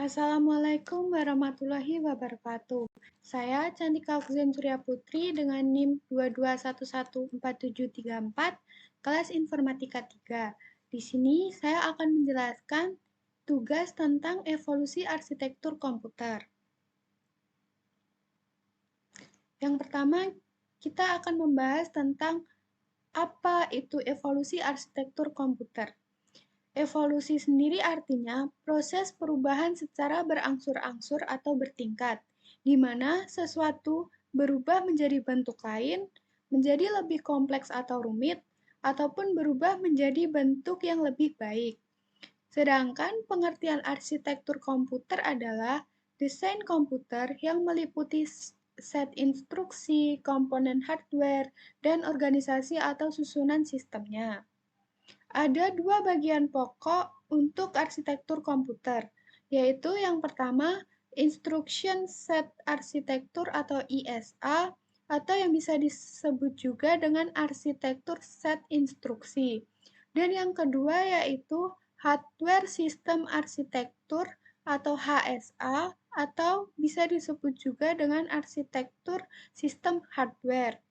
Assalamualaikum warahmatullahi wabarakatuh. Saya Cantika Auxen Surya Putri dengan NIM 22114734, kelas Informatika 3. Di sini saya akan menjelaskan tugas tentang evolusi arsitektur komputer. Yang pertama, kita akan membahas tentang apa itu evolusi arsitektur komputer. Evolusi sendiri artinya proses perubahan secara berangsur-angsur atau bertingkat, di mana sesuatu berubah menjadi bentuk lain, menjadi lebih kompleks atau rumit, ataupun berubah menjadi bentuk yang lebih baik. Sedangkan pengertian arsitektur komputer adalah desain komputer yang meliputi set instruksi, komponen hardware, dan organisasi atau susunan sistemnya. Ada dua bagian pokok untuk arsitektur komputer, yaitu yang pertama, Instruction Set Architecture atau ISA, atau yang bisa disebut juga dengan arsitektur set instruksi. Dan yang kedua yaitu Hardware System Architecture atau HSA, atau bisa disebut juga dengan arsitektur sistem hardware,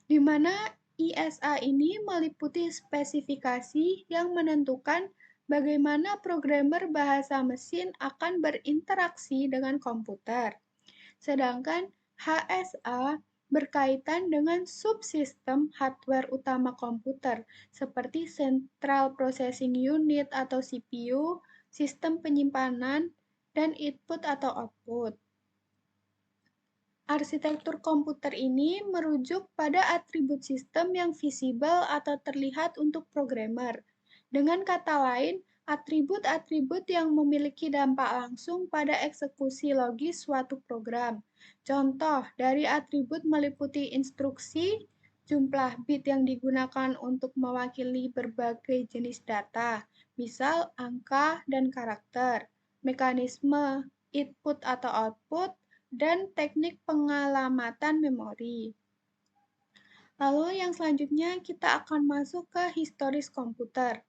di mana ISA ini meliputi spesifikasi yang menentukan bagaimana programmer bahasa mesin akan berinteraksi dengan komputer. Sedangkan HSA berkaitan dengan subsistem hardware utama komputer, seperti Central Processing Unit atau CPU, sistem penyimpanan, dan input atau output. Arsitektur komputer ini merujuk pada atribut sistem yang visibel atau terlihat untuk programmer. Dengan kata lain, atribut-atribut yang memiliki dampak langsung pada eksekusi logis suatu program. Contoh dari atribut meliputi instruksi, jumlah bit yang digunakan untuk mewakili berbagai jenis data, misal angka dan karakter, mekanisme input atau output, dan teknik pengalamatan memori. Lalu yang selanjutnya kita akan masuk ke historis komputer.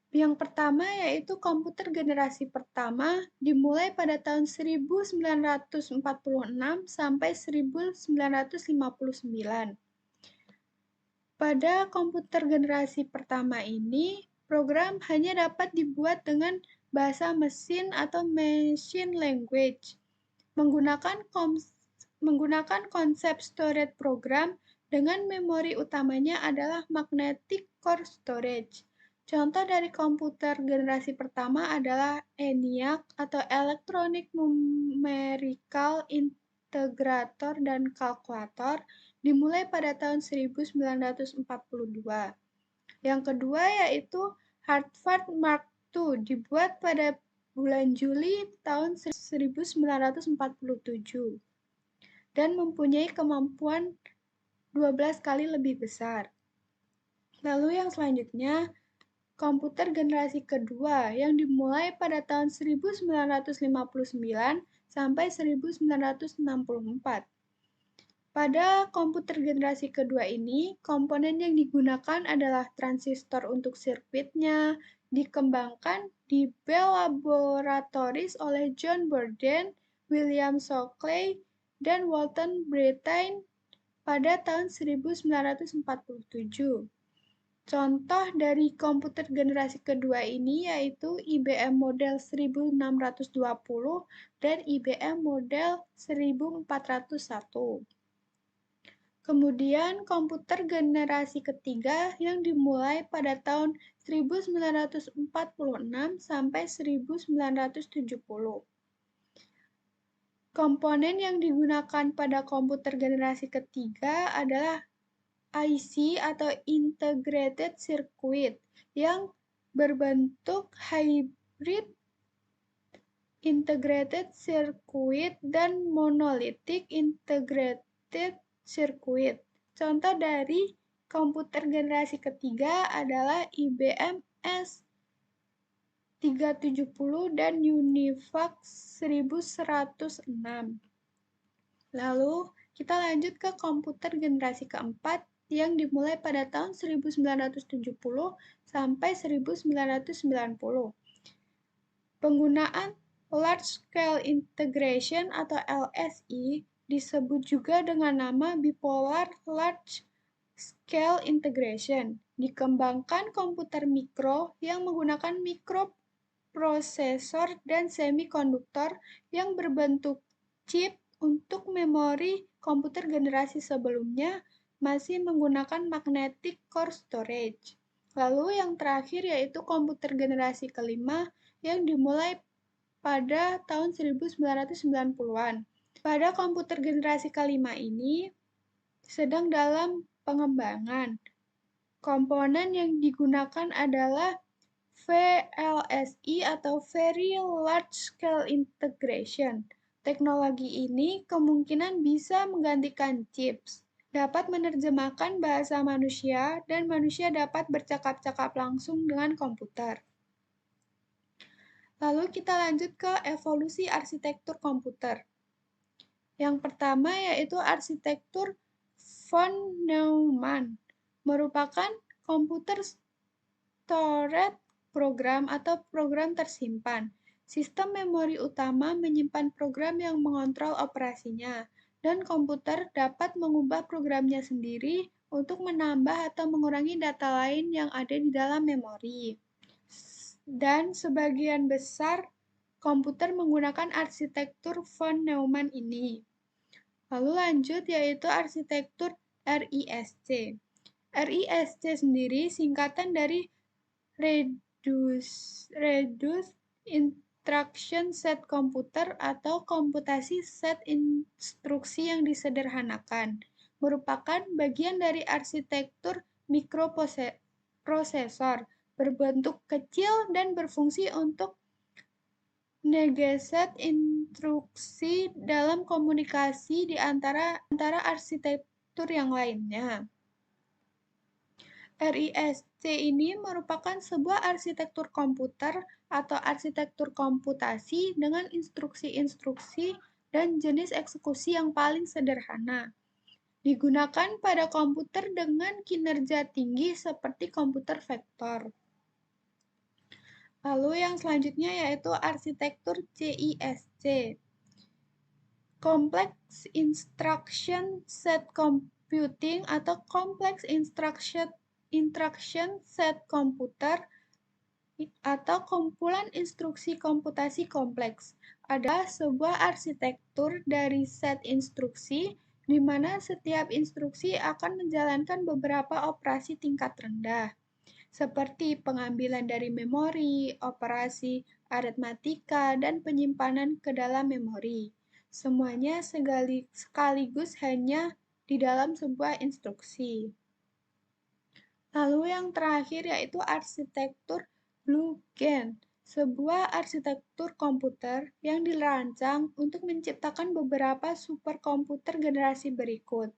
Yang pertama yaitu komputer generasi pertama dimulai pada tahun 1946 sampai 1959. Pada komputer generasi pertama ini, program hanya dapat dibuat dengan bahasa mesin atau machine language, menggunakan konsep storage program dengan memori utamanya adalah magnetic core storage. Contoh dari komputer generasi pertama adalah ENIAC atau Electronic Numerical Integrator dan Kalkulator, dimulai pada tahun 1942. Yang kedua yaitu Harvard Mark II, dibuat pada bulan Juli tahun 1947 dan mempunyai kemampuan 12 kali lebih besar. Lalu yang selanjutnya, komputer generasi kedua yang dimulai pada tahun 1959 sampai 1964. Pada komputer generasi kedua ini, komponen yang digunakan adalah transistor untuk sirkuitnya, dikembangkan di Bell Laboratories oleh John Borden, William Shockley, dan Walter Brattain pada tahun 1947. Contoh dari komputer generasi kedua ini yaitu IBM model 1620 dan IBM model 1401. Kemudian komputer generasi ketiga yang dimulai pada tahun 1946 sampai 1970. Komponen yang digunakan pada komputer generasi ketiga adalah IC atau Integrated Circuit yang berbentuk hybrid integrated circuit dan monolithic integrated circuit. Contoh dari komputer generasi ketiga adalah IBM S370 dan UNIVAC 1106. Lalu kita lanjut ke komputer generasi keempat yang dimulai pada tahun 1970 sampai 1990. Penggunaan Large Scale Integration atau LSI disebut juga dengan nama Bipolar Large Scale Integration. Dikembangkan komputer mikro yang menggunakan mikroprosesor dan semikonduktor yang berbentuk chip untuk memori komputer generasi sebelumnya masih menggunakan magnetic core storage. Lalu yang terakhir yaitu komputer generasi kelima yang dimulai pada tahun 1990-an. Pada komputer generasi kelima ini sedang dalam pengembangan. Komponen yang digunakan adalah VLSI atau Very Large Scale Integration. Teknologi ini kemungkinan bisa menggantikan chips, dapat menerjemahkan bahasa manusia, dan manusia dapat bercakap-cakap langsung dengan komputer. Lalu kita lanjut ke evolusi arsitektur komputer. Yang pertama yaitu arsitektur von Neumann, merupakan komputer storage program atau program tersimpan. Sistem memori utama menyimpan program yang mengontrol operasinya, dan komputer dapat mengubah programnya sendiri untuk menambah atau mengurangi data lain yang ada di dalam memori. Dan sebagian besar komputer menggunakan arsitektur von Neumann ini. Lalu lanjut yaitu arsitektur RISC. RISC sendiri singkatan dari Reduced Instruction Set Computer atau komputasi set instruksi yang disederhanakan, merupakan bagian dari arsitektur mikroprosesor berbentuk kecil dan berfungsi untuk negeset instruksi dalam komunikasi di antara arsitektur yang lainnya. RISC ini merupakan sebuah arsitektur komputer atau arsitektur komputasi dengan instruksi-instruksi dan jenis eksekusi yang paling sederhana. Digunakan pada komputer dengan kinerja tinggi seperti komputer vektor. Lalu yang selanjutnya yaitu arsitektur CISC. Complex Instruction Set Computing atau Complex Instruction Set Computer atau kumpulan instruksi komputasi kompleks adalah sebuah arsitektur dari set instruksi di mana setiap instruksi akan menjalankan beberapa operasi tingkat rendah, seperti pengambilan dari memori, operasi aritmatika, dan penyimpanan ke dalam memori. Semuanya sekaligus hanya di dalam sebuah instruksi. Lalu yang terakhir yaitu arsitektur Blue Gene, sebuah arsitektur komputer yang dirancang untuk menciptakan beberapa superkomputer generasi berikut,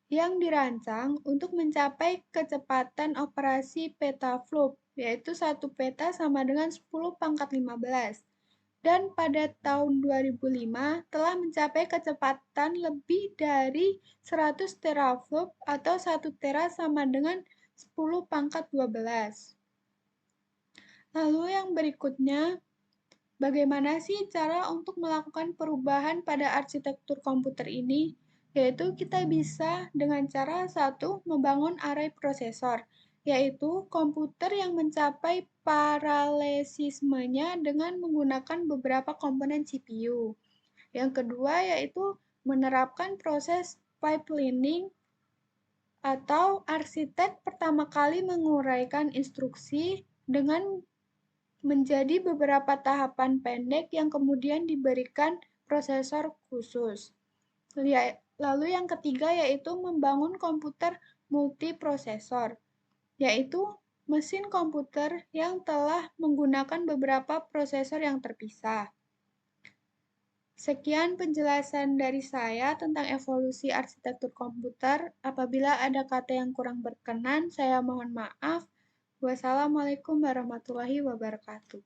yang dirancang untuk mencapai kecepatan operasi petaflop, yaitu 1 peta sama dengan 10 pangkat 15. Dan pada tahun 2005 telah mencapai kecepatan lebih dari 100 teraflop atau 1 tera sama dengan 10 pangkat 12. Lalu yang berikutnya, bagaimana sih cara untuk melakukan perubahan pada arsitektur komputer ini? Yaitu kita bisa dengan cara satu, membangun array prosesor, yaitu komputer yang mencapai paralesismenya dengan menggunakan beberapa komponen CPU. Yang kedua yaitu menerapkan proses pipelining atau arsitek pertama kali menguraikan instruksi dengan menjadi beberapa tahapan pendek yang kemudian diberikan prosesor khusus. Lalu yang ketiga yaitu membangun komputer multiprosesor, yaitu mesin komputer yang telah menggunakan beberapa prosesor yang terpisah. Sekian penjelasan dari saya tentang evolusi arsitektur komputer. Apabila ada kata yang kurang berkenan, saya mohon maaf. Wassalamualaikum warahmatullahi wabarakatuh.